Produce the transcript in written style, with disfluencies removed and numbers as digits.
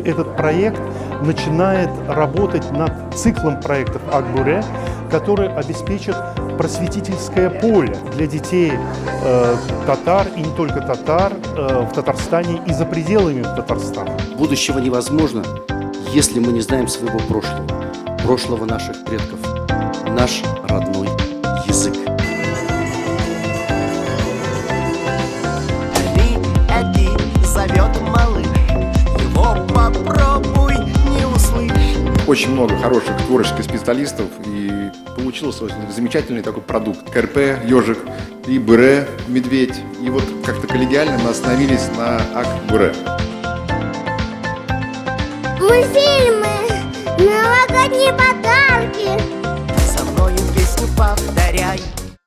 Этот проект начинает работать над циклом проектов Ак-Буре, который обеспечит просветительское поле для детей татар, и не только татар, в Татарстане и за пределами Татарстана. Будущего невозможно, если мы не знаем своего прошлого, прошлого наших предков, наш родной язык. Зовет малыш, его попробуй не услышь. Очень много хороших творческих специалистов, и получился очень замечательный такой продукт. КРП, ежик, и БР, медведь. И вот как-то коллегиально мы остановились на Ак-Буре. Мультфильмы, новогодние подарки. Со мною песню повторяй.